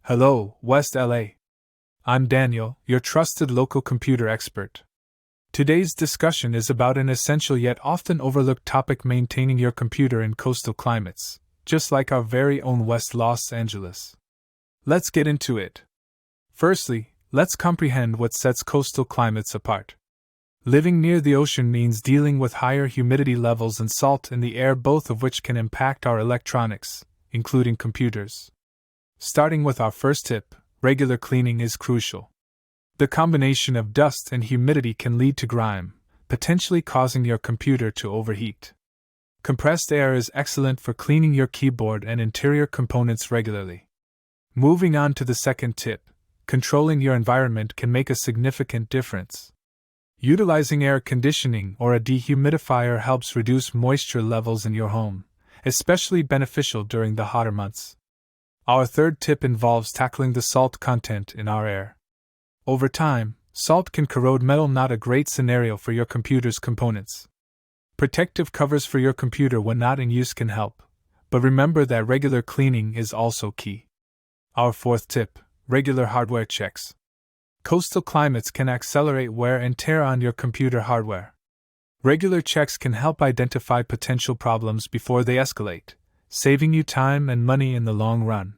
Hello, West LA. I'm Daniel, your trusted local computer expert. Today's discussion is about an essential yet often overlooked topic: maintaining your computer in coastal climates, just like our very own West Los Angeles. Let's get into it. Firstly, let's comprehend what sets coastal climates apart. Living near the ocean means dealing with higher humidity levels and salt in the air, both of which can impact our electronics, including computers. Starting with our first tip, regular cleaning is crucial. The combination of dust and humidity can lead to grime, potentially causing your computer to overheat. Compressed air is excellent for cleaning your keyboard and interior components regularly. Moving on to the second tip, controlling your environment can make a significant difference. Utilizing air conditioning or a dehumidifier helps reduce moisture levels in your home, especially beneficial during the hotter months. Our third tip involves tackling the salt content in our air. Over time, salt can corrode metal, not a great scenario for your computer's components. Protective covers for your computer when not in use can help, but remember that regular cleaning is also key. Our fourth tip, regular hardware checks. Coastal climates can accelerate wear and tear on your computer hardware. Regular checks can help identify potential problems before they escalate, saving you time and money in the long run.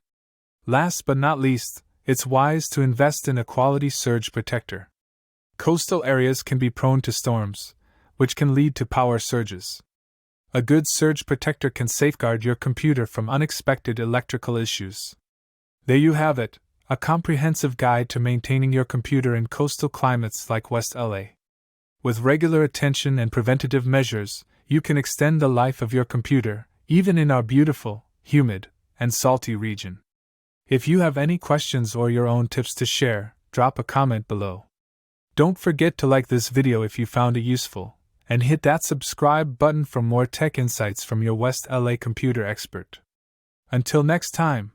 Last but not least, it's wise to invest in a quality surge protector. Coastal areas can be prone to storms, which can lead to power surges. A good surge protector can safeguard your computer from unexpected electrical issues. There you have it, a comprehensive guide to maintaining your computer in coastal climates like West LA. With regular attention and preventative measures, you can extend the life of your computer, even in our beautiful, humid, and salty region. If you have any questions or your own tips to share, drop a comment below. Don't forget to like this video if you found it useful, and hit that subscribe button for more tech insights from your West LA computer expert. Until next time,